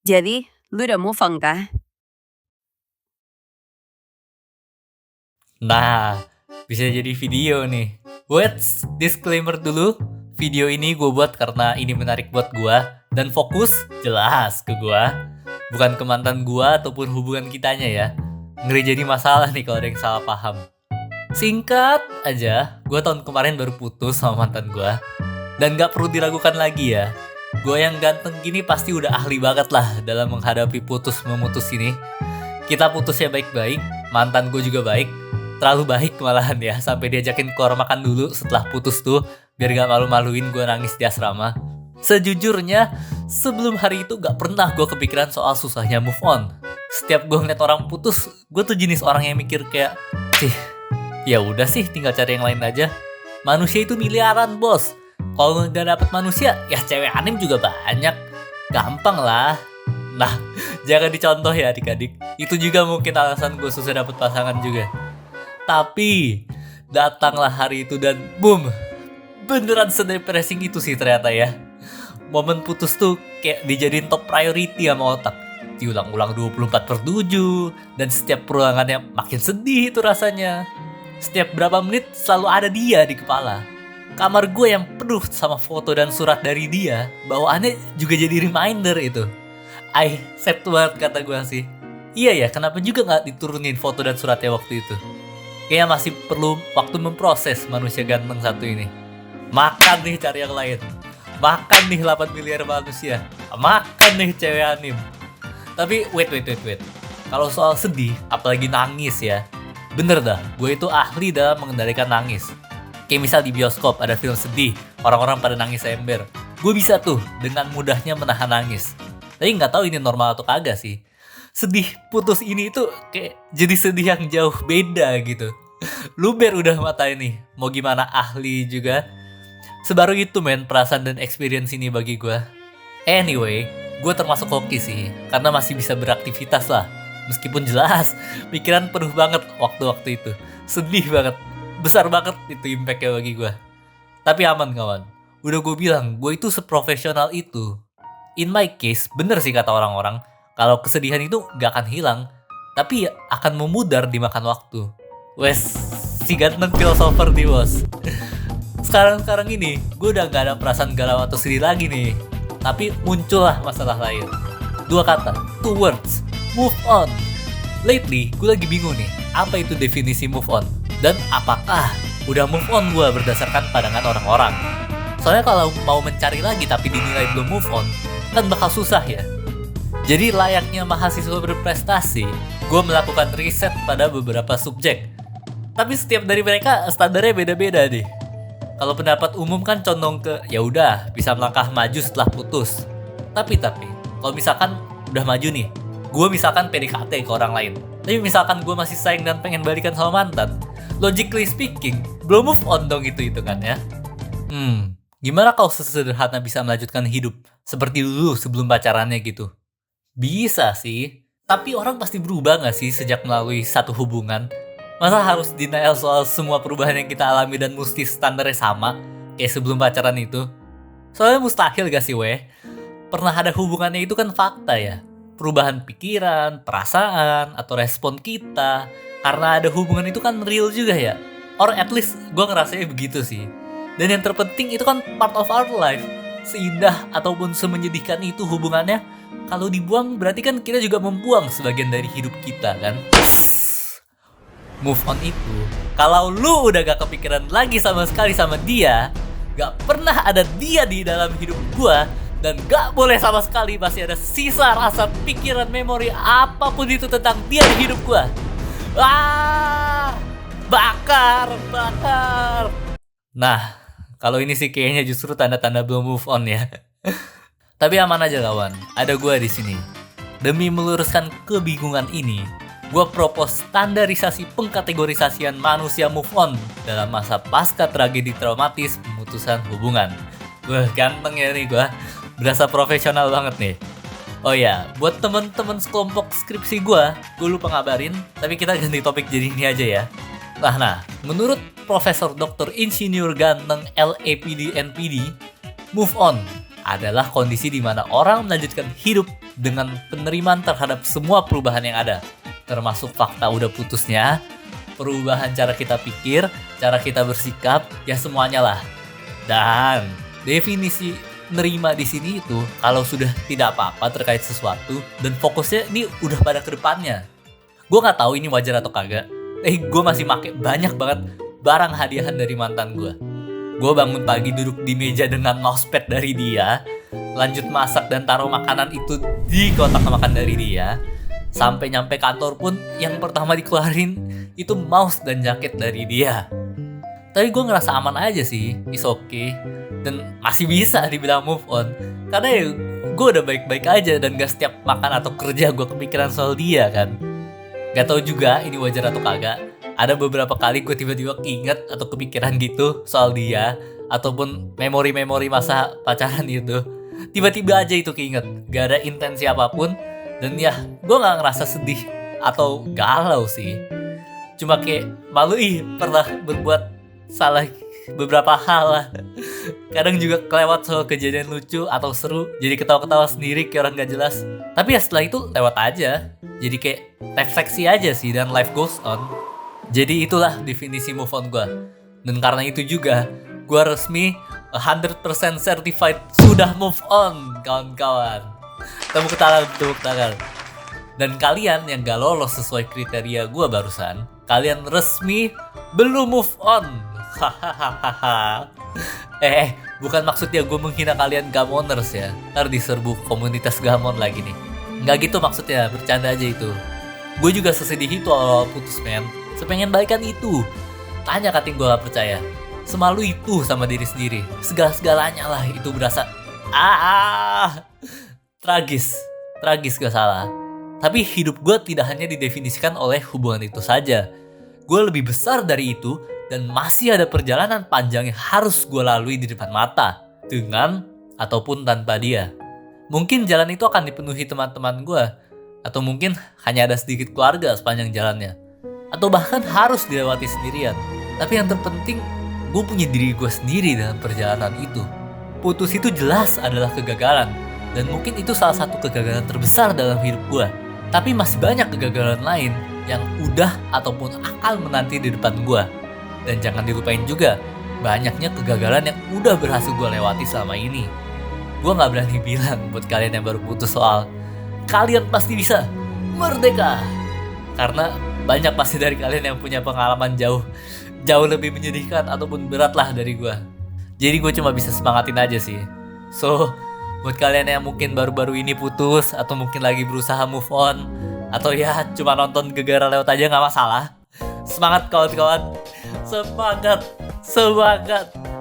Jadi, lu udah move on kah? Nah, bisa jadi video nih. Wait, disclaimer dulu. Video ini gue buat karena ini menarik buat gue. Dan fokus jelas ke gue. Bukan ke mantan gue ataupun hubungan kitanya ya. Ngeri jadi masalah nih kalau ada yang salah paham. Singkat aja, gue tahun kemarin baru putus sama mantan gue. Dan gak perlu diragukan lagi ya. Gue yang ganteng gini pasti udah ahli banget lah dalam menghadapi putus-memutus ini. Kita putusnya baik-baik, mantan gue juga baik. Terlalu baik malahan ya, sampai diajakin keluar makan dulu setelah putus tuh, biar gak malu-maluin gue nangis di asrama. Sejujurnya, sebelum hari itu gak pernah gue kepikiran soal susahnya move on. Setiap gue ngeliat orang putus, gue tuh jenis orang yang mikir kayak, ya udah sih tinggal cari yang lain aja. Manusia itu miliaran bos. Kalau nggak dapet manusia, ya cewek anim juga banyak. Gampang lah. Nah, jangan dicontoh ya adik-adik. Itu juga mungkin alasan gue susah dapet pasangan juga. Tapi, datanglah hari itu dan boom. Beneran sedepressing itu sih ternyata ya. Momen putus tuh kayak dijadiin top priority sama otak. Diulang-ulang 24/7. Dan setiap perulangannya makin sedih itu rasanya. Setiap berapa menit selalu ada dia di kepala. Kamar gue yang penuh sama foto dan surat dari dia, bawaannya juga jadi reminder itu. Sad banget kata gue sih. Iya ya, kenapa juga gak diturunin foto dan suratnya waktu itu? Kayaknya masih perlu waktu memproses manusia ganteng satu ini. Makan nih cari yang lain. Makan nih 8 miliar manusia. Makan nih cewek anim. Tapi wait. Kalau soal sedih, apalagi nangis ya. Bener dah, gue itu ahli dalam mengendalikan nangis. Kayak misal di bioskop ada film sedih, orang-orang pada nangis ember. Gue bisa tuh dengan mudahnya menahan nangis. Tapi nggak tahu ini normal atau kagak sih. Sedih putus ini tuh kayak jadi sedih yang jauh beda gitu. Luber udah mata ini, mau gimana ahli juga. Sebaru itu men perasaan dan experience ini bagi gue. Anyway, gue termasuk hoki sih, karena masih bisa beraktivitas lah. Meskipun jelas, pikiran penuh banget waktu-waktu itu. Sedih banget. Besar banget itu impactnya bagi gue. Tapi aman kawan. Udah gue bilang, gue itu seprofesional itu. In my case, bener sih kata orang-orang. Kalau kesedihan itu gak akan hilang. Tapi akan memudar dimakan waktu. Wes, si ganteng filosofer nih bos. Sekarang ini, gue udah gak ada perasaan galau atau sedih lagi nih. Tapi muncullah masalah lain. 2 kata, 2 words. Move on. Lately, gue lagi bingung nih. Apa itu definisi move on? Dan apakah udah move on gue berdasarkan pandangan orang-orang? Soalnya kalau mau mencari lagi tapi dinilai belum move on, kan bakal susah ya. Jadi layaknya mahasiswa berprestasi, gue melakukan riset pada beberapa subjek. Tapi setiap dari mereka standarnya beda-beda deh. Kalau pendapat umum kan condong ke ya udah bisa melangkah maju setelah putus. Tapi kalau misalkan udah maju nih, gue misalkan PDKT ke orang lain. Tapi misalkan gue masih sayang dan pengen balikan sama mantan, logically speaking, belum move on dong itu kan ya. Gimana kau sesederhana bisa melanjutkan hidup seperti dulu sebelum pacarannya gitu? Bisa sih, tapi orang pasti berubah gak sih sejak melalui satu hubungan? Masa harus denial soal semua perubahan yang kita alami dan mesti standarnya sama kayak sebelum pacaran itu? Soalnya mustahil gak sih weh? Pernah ada hubungannya itu kan fakta ya. Perubahan pikiran, perasaan, atau respon kita karena ada hubungan itu kan real juga ya. Or at least gue ngerasanya begitu sih. Dan yang terpenting itu kan part of our life. Seindah ataupun semenyedihkan itu hubungannya, kalau dibuang berarti kan kita juga membuang sebagian dari hidup kita kan. Move on itu, kalau lu udah gak kepikiran lagi sama sekali sama dia, gak pernah ada dia di dalam hidup gue, dan gak boleh sama sekali masih ada sisa rasa pikiran memori apapun itu tentang dia di hidup gue. Bakar. Nah, kalau ini sih kayaknya justru tanda-tanda belum move on ya. Tapi aman aja kawan, ada gue di sini. Demi meluruskan kebingungan ini, gue propose standarisasi pengkategorisasian manusia move on dalam masa pasca tragedi traumatis pemutusan hubungan. Wah, ganteng ya nih gue. Berasa profesional banget nih. Oh ya, buat temen-temen sekelompok skripsi gue lupa ngabarin, tapi kita ganti topik jadi ini aja ya. Nah, menurut Profesor Dr. Insinyur Ganteng LAPD NPD, move on adalah kondisi di mana orang melanjutkan hidup dengan penerimaan terhadap semua perubahan yang ada. Termasuk fakta udah putusnya, perubahan cara kita pikir, cara kita bersikap, ya semuanya lah. Dan definisi nerima di sini itu kalau sudah tidak apa-apa terkait sesuatu dan fokusnya ini udah pada kedepannya. Gue nggak tahu ini wajar atau kagak. Gue masih make banyak banget barang hadiahan dari mantan gue. Gue bangun pagi duduk di meja dengan mousepad dari dia, lanjut masak dan taruh makanan itu di kotak makan dari dia. Sampai nyampe kantor pun yang pertama dikeluarin itu mouse dan jaket dari dia. Tapi gue ngerasa aman aja sih, it's okay. Dan masih bisa dibilang move on. Karena ya gue udah baik-baik aja dan gak setiap makan atau kerja gue kepikiran soal dia kan. Gak tahu juga ini wajar atau kagak. Ada beberapa kali gue tiba-tiba keinget atau kepikiran gitu soal dia. Ataupun memori-memori masa pacaran gitu. Tiba-tiba aja itu keinget. Gak ada intensi apapun. Dan ya gue gak ngerasa sedih atau galau sih. Cuma kayak malu pernah berbuat salah beberapa hal lah. Kadang juga kelewat soal kejadian lucu atau seru. Jadi ketawa-ketawa sendiri kayak orang gak jelas. Tapi ya setelah itu lewat aja. Jadi kayak refleksi aja sih dan life goes on. Jadi itulah definisi move on gue. Dan karena itu juga gue resmi 100% certified sudah move on kawan-kawan. Tepuk tangan. Dan kalian yang gak lolos sesuai kriteria gue barusan, kalian resmi belum move on. Hahaha. Bukan maksudnya gue menghina kalian gamoners ya. Ntar diserbu komunitas gamon lagi nih. Nggak gitu maksudnya, bercanda aja itu. Gue juga sesedih itu awal putus men. Sepengen balikan itu. Tanya kating gue gak percaya. Semalu itu sama diri sendiri. Segala-segalanya lah itu berasa Tragis gak salah. Tapi hidup gue tidak hanya didefinisikan oleh hubungan itu saja. Gue lebih besar dari itu. Dan masih ada perjalanan panjang yang harus gue lalui di depan mata. Dengan ataupun tanpa dia. Mungkin jalan itu akan dipenuhi teman-teman gue. Atau mungkin hanya ada sedikit keluarga sepanjang jalannya. Atau bahkan harus dilewati sendirian. Tapi yang terpenting, gue punya diri gue sendiri dalam perjalanan itu. Putus itu jelas adalah kegagalan. Dan mungkin itu salah satu kegagalan terbesar dalam hidup gue. Tapi masih banyak kegagalan lain yang udah ataupun akan menanti di depan gue. Dan jangan dilupain juga, banyaknya kegagalan yang udah berhasil gue lewati selama ini. Gue gak berani bilang buat kalian yang baru putus soal kalian pasti bisa merdeka. Karena banyak pasti dari kalian yang punya pengalaman jauh lebih menyedihkan ataupun berat lah dari gue. Jadi gue cuma bisa semangatin aja sih. So, buat kalian yang mungkin baru-baru ini putus atau mungkin lagi berusaha move on, atau ya cuma nonton gegara lewat aja gak masalah. Semangat kawan-kawan.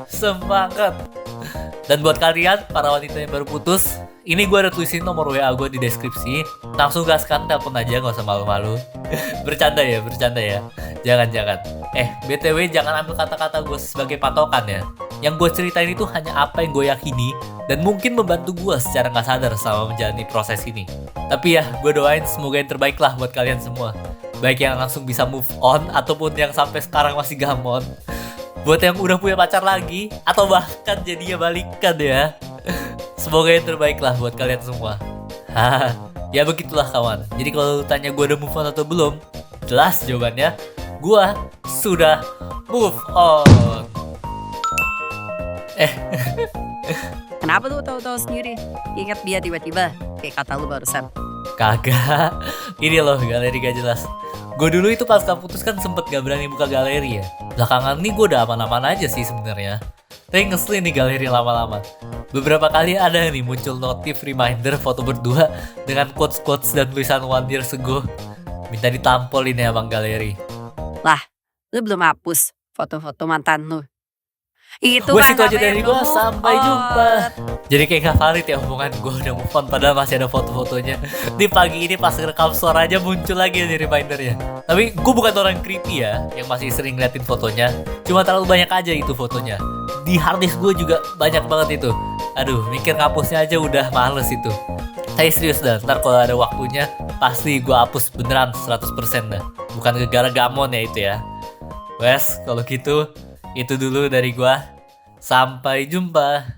Semangat. Dan buat kalian, para wanita yang baru putus, ini gue ada tulisin nomor WA gue di deskripsi. Langsung gaskan, telepon aja, gak usah malu-malu. Bercanda ya. Jangan. BTW jangan ambil kata-kata gue sebagai patokan ya. Yang gue ceritain itu hanya apa yang gue yakini dan mungkin membantu gue secara gak sadar selama menjalani proses ini. Tapi ya, gue doain semoga yang terbaik lah buat kalian semua. Baik yang langsung bisa move on ataupun yang sampai sekarang masih gamon. Buat yang udah punya pacar lagi atau bahkan jadinya balikan ya. Semoga yang terbaik lah buat kalian semua. Ya begitulah kawan. Jadi kalau tanya gue udah move on atau belum, jelas jawabannya, gue sudah move on. Kenapa lu tahu-tahu sendiri? Ingat dia tiba-tiba kayak kata lu barusan. Kagak. Ini loh galeri gak jelas. Gue dulu itu pas putus kan sempet gak berani buka galeri ya. Belakangan nih gue udah aman-aman aja sih sebenarnya. Tapi ngeselin nih galeri lama-lama. Beberapa kali ada nih muncul notif reminder foto berdua dengan quotes-quotes dan tulisan 1 year ago. Minta ditampolin ya bang galeri. Lah, lu belum hapus foto-foto mantan lu. Itu Wes kan itu aja dari gue, namanya sampai move jumpa. on. Jadi kayak gak valid ya hubungan gue udah move on padahal masih ada foto-fotonya. Di pagi ini pas rekam suara aja muncul lagi di remindernya. Tapi gue bukan orang creepy ya yang masih sering ngeliatin fotonya. Cuma terlalu banyak aja itu fotonya. Di harddisk gue juga banyak banget itu. Aduh, mikir ngapusnya aja udah males itu. Tapi serius dah, ntar kalau ada waktunya pasti gue hapus beneran 100% dah. Bukan gegara gamon ya itu ya. Wes, kalau gitu itu dulu dari gua. Sampai jumpa.